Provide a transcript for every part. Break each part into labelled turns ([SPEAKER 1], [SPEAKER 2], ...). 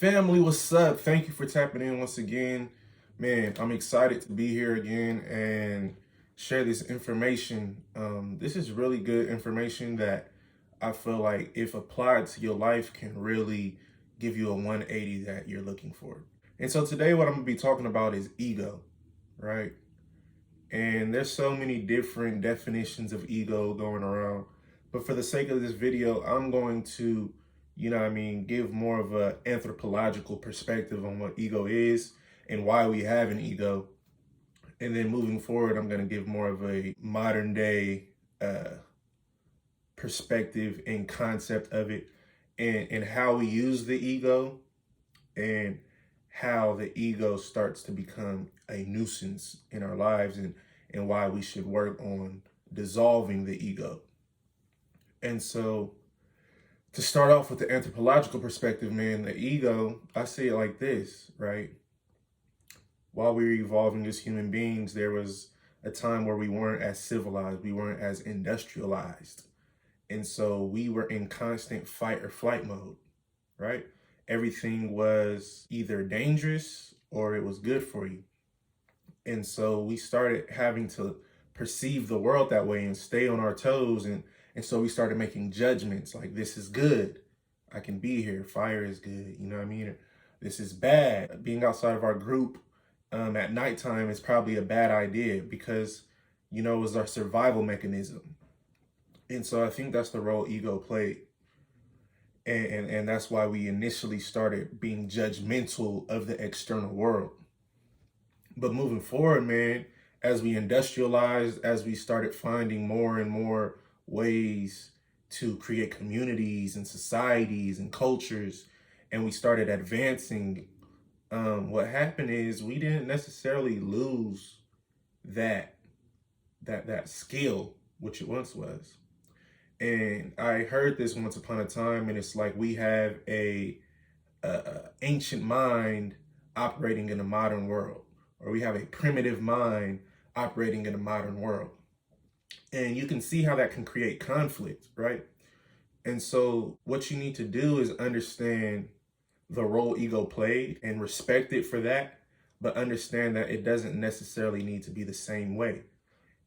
[SPEAKER 1] Family, what's up? Thank you for tapping in once again. Man, I'm excited to be here again and share this information. This is really good information that I feel like, if applied to your life, can really give you a 180 that you're looking for. And so today what I'm gonna be talking about is ego, right? And there's so many different definitions of ego going around. But for the sake of this video, I'm going to, give more of an anthropological perspective on what ego is and why we have an ego. And then moving forward, I'm going to give more of a modern day perspective and concept of it, and how we use the ego, and how the ego starts to become a nuisance in our lives, and why we should work on dissolving the ego. And so, to start off with the anthropological perspective, man, the ego, I see it like this, right? While we were evolving as human beings, there was a time where we weren't as civilized, we weren't as industrialized. And so we were in constant fight or flight mode, right? Everything was either dangerous or it was good for you. And so we started having to perceive the world that way and stay on our toes. And so we started making judgments like, this is good, I can be here, fire is good, you know what I mean? This is bad. Being outside of our group at nighttime is probably a bad idea because, it was our survival mechanism. And so I think that's the role ego played. And that's why we initially started being judgmental of the external world. But moving forward, man, as we industrialized, as we started finding more and more ways to create communities and societies and cultures, and we started advancing, what happened is we didn't necessarily lose that skill, which it once was. And I heard this once upon a time, and it's like we have a ancient mind operating in a modern world, or we have a primitive mind operating in a modern world. And you can see how that can create conflict, right? And so what you need to do is understand the role ego played and respect it for that, but understand that it doesn't necessarily need to be the same way.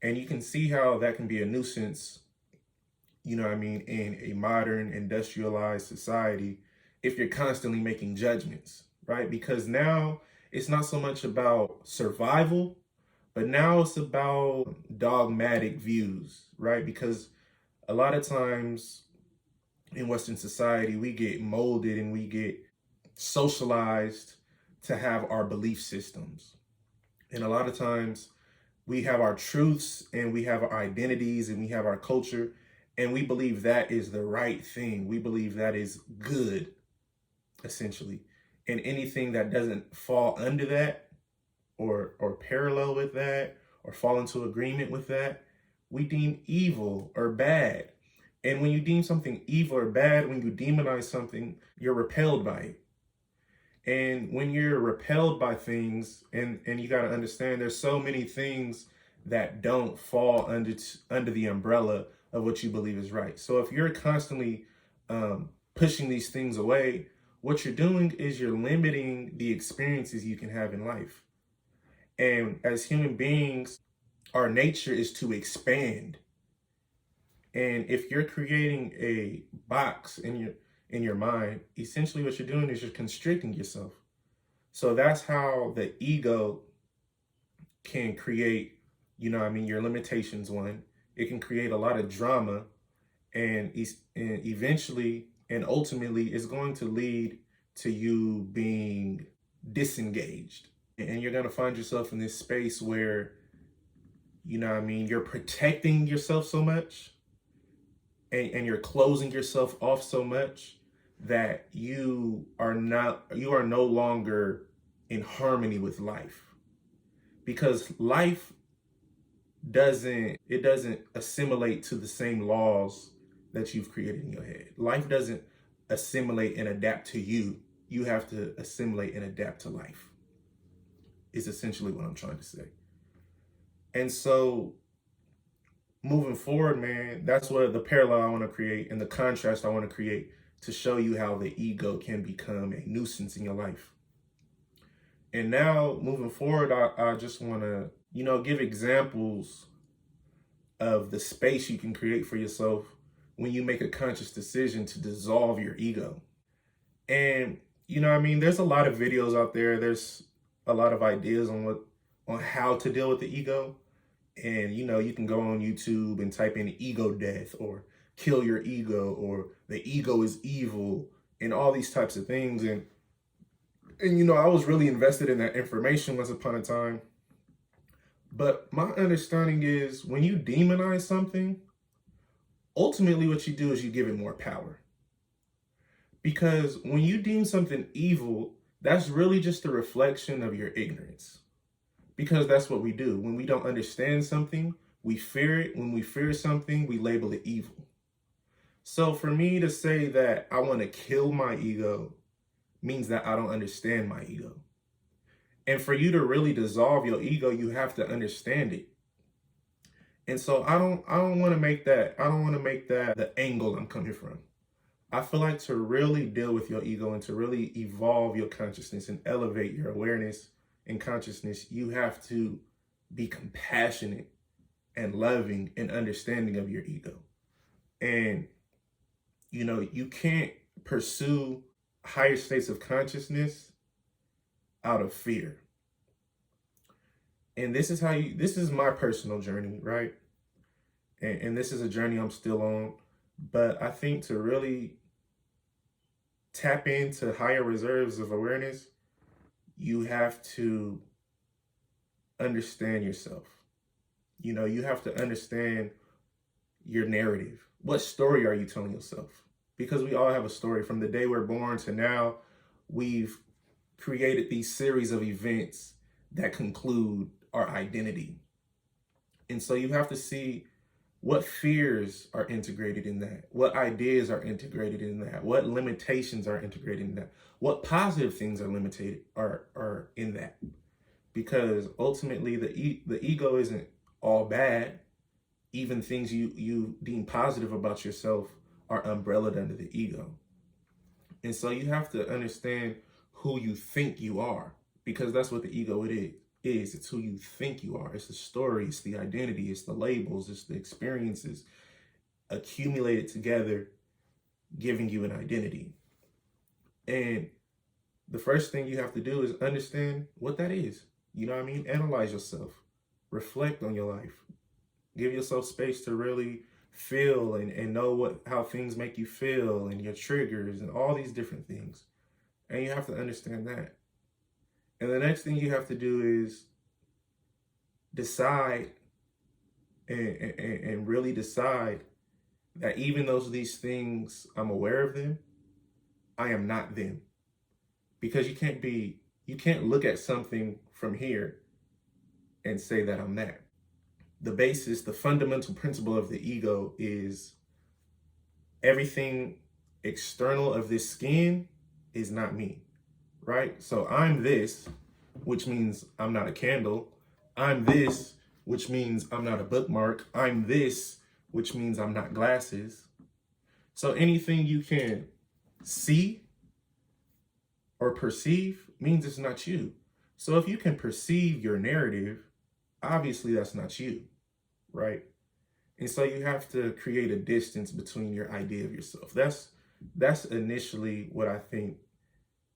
[SPEAKER 1] And you can see how that can be a nuisance, in a modern industrialized society, if you're constantly making judgments, right? Because now it's not so much about survival, but now it's about dogmatic views, right? Because a lot of times in Western society, we get molded and we get socialized to have our belief systems. And a lot of times we have our truths and we have our identities and we have our culture, and we believe that is the right thing. We believe that is good, essentially. And anything that doesn't fall under that, or parallel with that, or fall into agreement with that, we deem evil or bad. And when you deem something evil or bad, when you demonize something, you're repelled by it. And when you're repelled by things, and you got to understand, there's so many things that don't fall under the umbrella of what you believe is right. So if you're constantly pushing these things away, what you're doing is you're limiting the experiences you can have in life. And as human beings, our nature is to expand. And if you're creating a box in your mind, essentially what you're doing is you're constricting yourself. So that's how the ego can create, your limitations. One, it can create a lot of drama, and eventually and ultimately it's going to lead to you being disengaged. And you're going to find yourself in this space where, you're protecting yourself so much, and you're closing yourself off so much that you are no longer in harmony with life. Because life doesn't assimilate to the same laws that you've created in your head. Life doesn't assimilate and adapt to you. You have to assimilate and adapt to life, is essentially what I'm trying to say. And so moving forward, man, that's what the parallel I want to create and the contrast I want to create to show you how the ego can become a nuisance in your life. And now moving forward, I just want to, give examples of the space you can create for yourself when you make a conscious decision to dissolve your ego. And, there's a lot of videos out there. There's a lot of ideas on how to deal with the ego. And, you can go on YouTube and type in ego death or kill your ego or the ego is evil and all these types of things. And I was really invested in that information once upon a time. But my understanding is when you demonize something, ultimately what you do is you give it more power. Because when you deem something evil, that's really just a reflection of your ignorance. Because that's what we do. When we don't understand something, we fear it. When we fear something, we label it evil. So for me to say that I want to kill my ego means that I don't understand my ego. And for you to really dissolve your ego, you have to understand it. And so I don't want to make that the angle I'm coming from. I feel like to really deal with your ego and to really evolve your consciousness and elevate your awareness and consciousness, you have to be compassionate and loving and understanding of your ego. And, you can't pursue higher states of consciousness out of fear. And this is my personal journey, right? And this is a journey I'm still on. But I think to really tap into higher reserves of awareness, you have to understand yourself. You have to understand your narrative. What story are you telling yourself? Because we all have a story. From the day we're born to now, we've created these series of events that conclude our identity. And so you have to see what fears are integrated in that, what ideas are integrated in that, what limitations are integrated in that, what positive things are in that. Because ultimately the ego isn't all bad. Even things you deem positive about yourself are umbrellaed under the ego. And so you have to understand who you think you are, because that's what the ego is. It's who you think you are. It's the story, it's the identity, it's the labels, it's the experiences accumulated together, giving you an identity. And the first thing you have to do is understand what that is. Analyze yourself, reflect on your life, give yourself space to really feel and know how things make you feel and your triggers and all these different things. And you have to understand that. And the next thing you have to do is decide and really decide that even though these things, I'm aware of them, I am not them. Because you can't look at something from here and say that I'm that. The fundamental principle of the ego is everything external of this skin is not me, right? So I'm this, which means I'm not a candle. I'm this, which means I'm not a bookmark. I'm this, which means I'm not glasses. So anything you can see or perceive means it's not you. So if you can perceive your narrative, obviously that's not you, right? And so you have to create a distance between your idea of yourself. That's initially what I think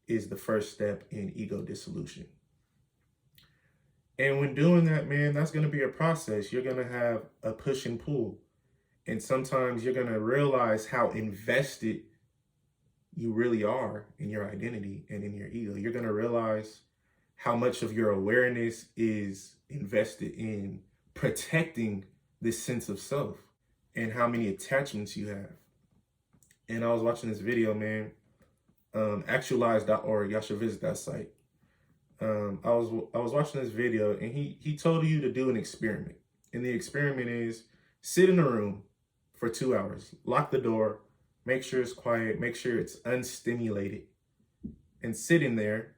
[SPEAKER 1] is the first step in ego dissolution. And when doing that, man, that's going to be a process. You're going to have a push and pull. And sometimes you're going to realize how invested you really are in your identity and in your ego. You're going to realize how much of your awareness is invested in protecting this sense of self and how many attachments you have. And I was watching this video, man, actualize.org. Y'all should visit that site. I was watching this video and he told you to do an experiment. And the experiment is sit in a room for 2 hours, lock the door, make sure it's quiet, make sure it's unstimulated, and sit in there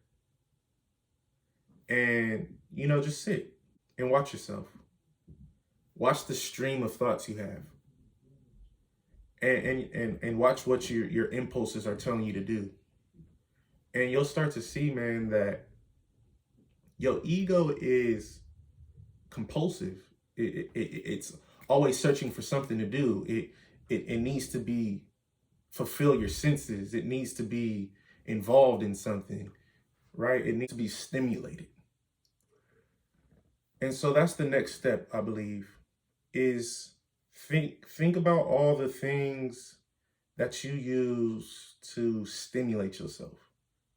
[SPEAKER 1] and, just sit and watch yourself. Watch the stream of thoughts you have. and watch what your impulses are telling you to do. And you'll start to see, man, that your ego is compulsive. It's always searching for something to do. It needs to be fulfill your senses. It needs to be involved in something, right? It needs to be stimulated. And so that's the next step, I believe, is think about all the things that you use to stimulate yourself.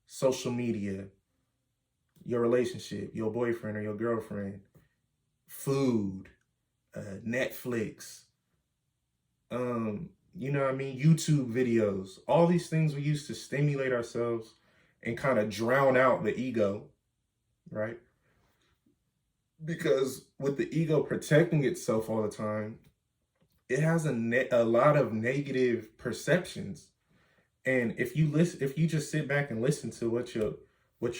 [SPEAKER 1] Social media, your relationship, your boyfriend or your girlfriend, food, Netflix, you know what I mean? YouTube videos, all these things we use to stimulate ourselves and kind of drown out the ego, right? Because with the ego protecting itself all the time, it has a lot of negative perceptions. And if you just sit back and listen to what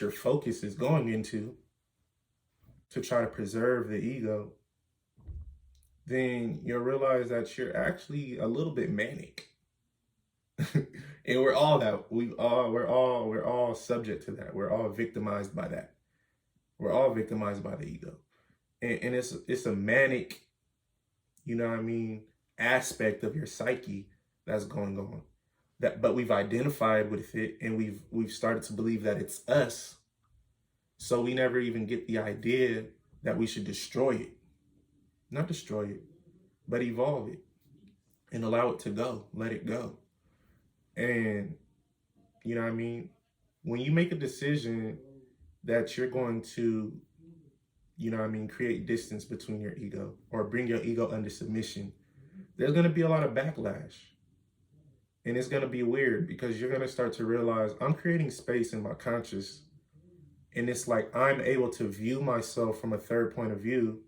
[SPEAKER 1] your focus is going into to try to preserve the ego, then you'll realize that you're actually a little bit manic. And we're all that. We're all subject to that. We're all victimized by that. We're all victimized by the ego. And it's a manic, you know what I mean, aspect of your psyche that's going on. But we've identified with it, and we've started to believe that it's us. So we never even get the idea that we should destroy it. Not destroy it, but evolve it and allow it to go. Let it go. And you know what I mean? When you make a decision that you're going to, you know what I mean, create distance between your ego or bring your ego under submission, there's going to be a lot of backlash. And it's going to be weird because you're going to start to realize I'm creating space in my conscious. And it's like I'm able to view myself from a third point of view.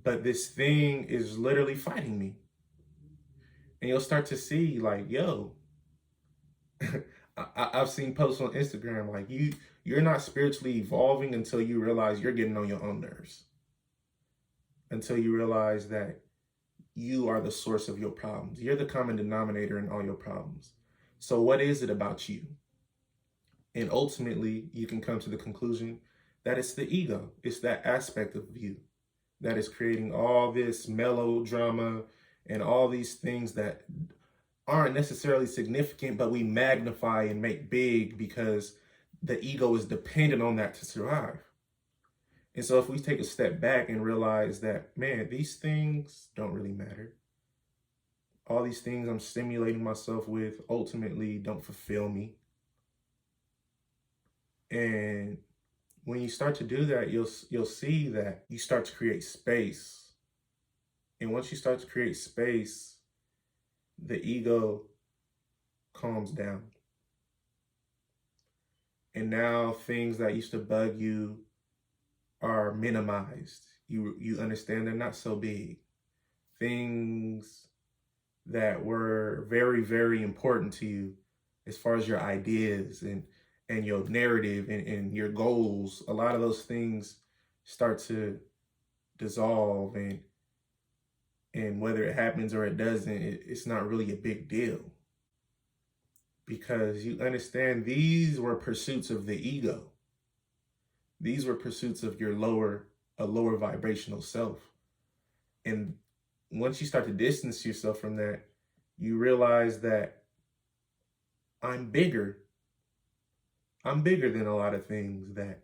[SPEAKER 1] But this thing is literally fighting me. And you'll start to see like, yo, I've seen posts on Instagram like you're not spiritually evolving until you realize you're getting on your own nerves. Until you realize that you are the source of your problems. You're the common denominator in all your problems. So what is it about you? And ultimately, you can come to the conclusion that it's the ego. It's that aspect of you that is creating all this melodrama and all these things that aren't necessarily significant, but we magnify and make big because the ego is dependent on that to survive. And so if we take a step back and realize that, man, these things don't really matter. All these things I'm stimulating myself with ultimately don't fulfill me. And when you start to do that, you'll see that you start to create space. And once you start to create space, the ego calms down. And now things that used to bug you are minimized. You understand they're not so big. Things that were very, very important to you as far as your ideas and your narrative and your goals, a lot of those things start to dissolve, and whether it happens or it doesn't, it's not really a big deal. Because you understand these were pursuits of the ego. These were pursuits of your lower vibrational self. And once you start to distance yourself from that, you realize that I'm bigger. I'm bigger than a lot of things that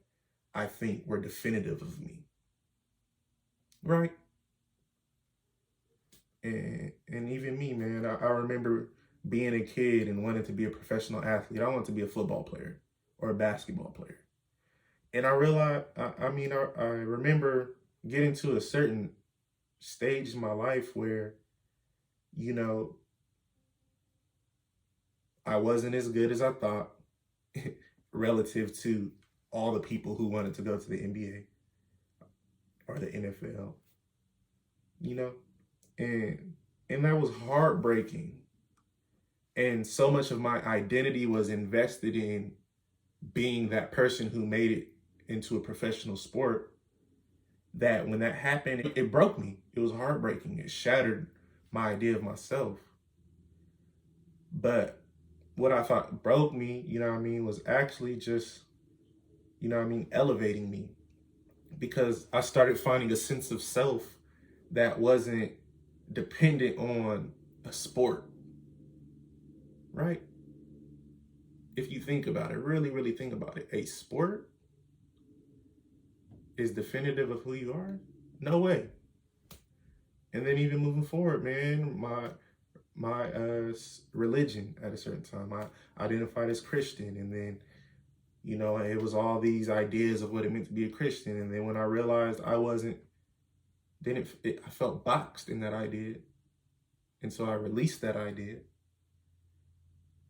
[SPEAKER 1] I think were definitive of me. Right? And even me, man, I remember being a kid and wanting to be a professional athlete. I wanted to be a football player or a basketball player. And I realized, I remember getting to a certain stage in my life where, you know, I wasn't as good as I thought relative to all the people who wanted to go to the NBA or the NFL, you know, and that was heartbreaking. And so much of my identity was invested in being that person who made it into a professional sport that when that happened, it broke me. It was heartbreaking. It shattered my idea of myself. But what I thought broke me, you know what I mean, was actually just, you know what I mean, elevating me. Because I started finding a sense of self that wasn't dependent on a sport, right? If you think about it, really, really think about it, a sport is definitive of who you are? No way. And then even moving forward, man, my religion at a certain time, I identified as Christian, and then, you know, it was all these ideas of what it meant to be a Christian. And then when I realized I wasn't, then I felt boxed in that idea. And so I released that idea.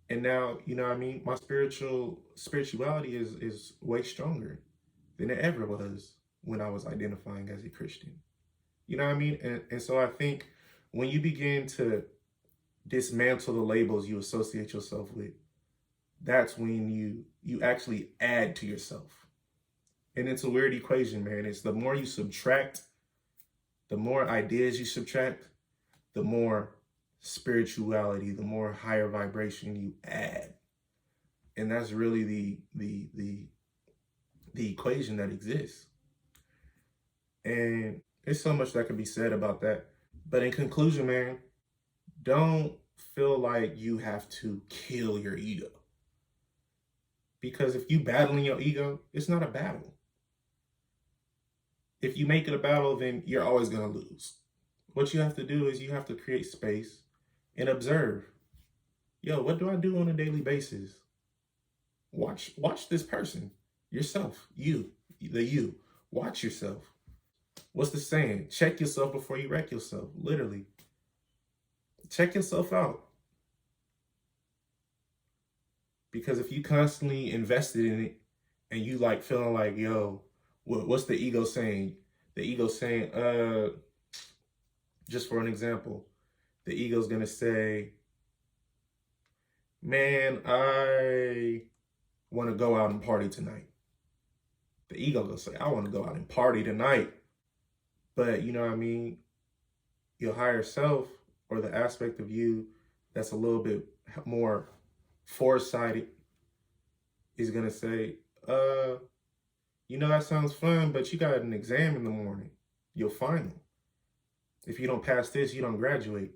[SPEAKER 1] And now, you know what I mean, my spirituality is way stronger than it ever was when I was identifying as a Christian. You know what I mean? And so I think when you begin to dismantle the labels you associate yourself with, that's when you actually add to yourself. And it's a weird equation, man. It's the more you subtract, the more ideas you subtract, the more spirituality, the more higher vibration you add. And that's really the equation that exists. And there's so much that can be said about that. But in conclusion, man, don't feel like you have to kill your ego. Because if you battling your ego, it's not a battle. If you make it a battle, then you're always going to lose. What you have to do is you have to create space and observe. Yo, what do I do on a daily basis? Watch this person, yourself, you. Watch yourself. What's the saying? Check yourself before you wreck yourself. Literally. Check yourself out. Because if you constantly invested in it and you like feeling like, yo, what's the ego saying? The ego saying, just for an example, the ego's going to say, man, I want to go out and party tonight. The ego going to say, I want to go out and party tonight. But you know what I mean? Your higher self, or the aspect of you that's a little bit more foresighted, is going to say, you know, that sounds fun, but you got an exam in the morning, your final. If you don't pass this, you don't graduate.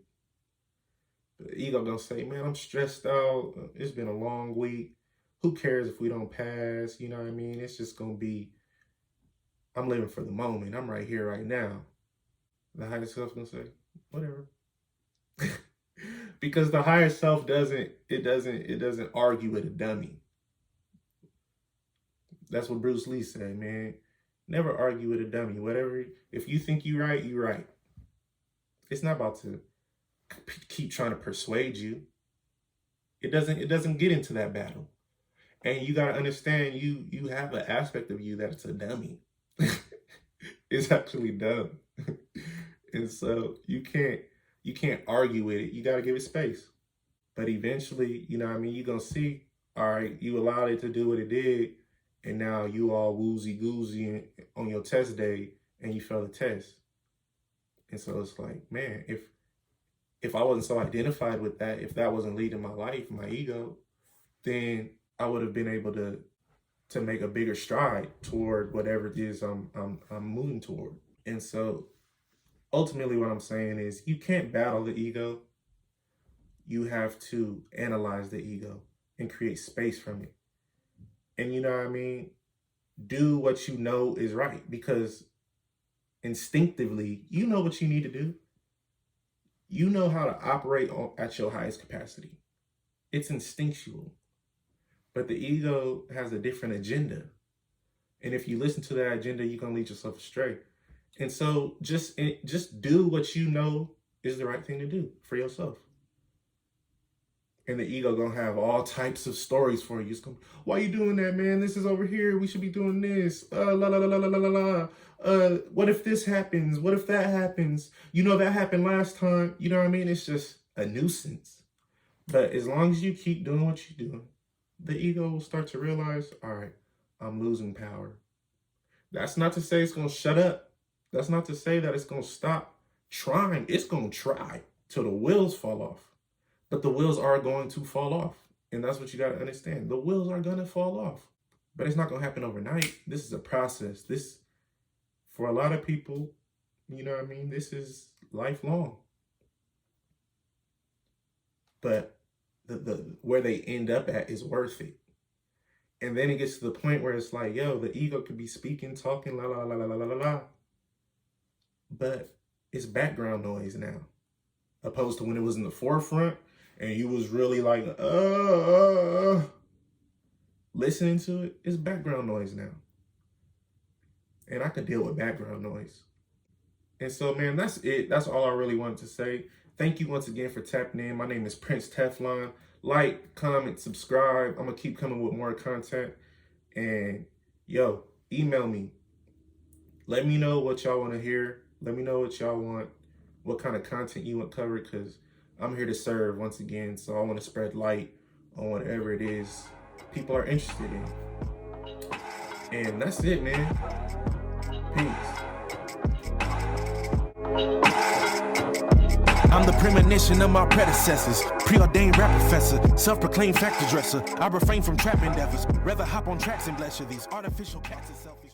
[SPEAKER 1] The ego going to say, man, I'm stressed out. It's been a long week. Who cares if we don't pass? You know what I mean? It's just going to be, I'm living for the moment. I'm right here, right now. The higher self going to say, whatever. Because the higher self doesn't argue with a dummy. That's what Bruce Lee said, man. Never argue with a dummy. Whatever, if you think you're right, you're right. It's not about to keep trying to persuade you. It doesn't get into that battle. And you gotta understand, you have an aspect of you that's a dummy. It's actually dumb. And so you can't argue with it. You gotta give it space. But eventually, you know what I mean, you're gonna see, all right, you allowed it to do what it did, and now you all woozy-goosey on your test day, and you fail the test. And so it's like, man, if I wasn't so identified with that, if that wasn't leading my life, my ego, then I would have been able to make a bigger stride toward whatever it is I'm moving toward. And so ultimately what I'm saying is, you can't battle the ego. You have to analyze the ego and create space from it. And you know what I mean? Do what you know is right, because instinctively, you know what you need to do. You know how to operate at your highest capacity. It's instinctual. But the ego has a different agenda. And if you listen to that agenda, you're going to lead yourself astray. And so just do what you know is the right thing to do for yourself. And the ego going to have all types of stories for you. It's going, why are you doing that, man? This is over here. We should be doing this. What if this happens? What if that happens? You know, that happened last time. You know what I mean? It's just a nuisance. But as long as you keep doing what you're doing, the ego will start to realize, all right, I'm losing power. That's not to say it's going to shut up. That's not to say that it's going to stop trying. It's going to try till the wheels fall off. But the wheels are going to fall off. And that's what you got to understand. The wheels are going to fall off. But it's not going to happen overnight. This is a process. This, for a lot of people, you know what I mean? This is lifelong. But the where they end up at is worth it. And then it gets to the point where it's like, yo, the ego could be speaking, talking, la, la, la, la, la, la, la. But it's background noise now. Opposed to when it was in the forefront and you was really like, listening to it, it's background noise now. And I could deal with background noise. And so, man, that's it. That's all I really wanted to say. Thank you once again for tapping in. My name is Prynce Teflon. Like, comment, subscribe. I'm going to keep coming with more content. And, yo, email me. Let me know what y'all want to hear. Let me know what y'all want, what kind of content you want covered, because I'm here to serve once again. So I want to spread light on whatever it is people are interested in. And that's it, man. Peace.
[SPEAKER 2] I'm the premonition of my predecessors, preordained rap professor, self-proclaimed factor dresser. I refrain from trap endeavors, rather hop on tracks and bless you. These artificial cats are selfish.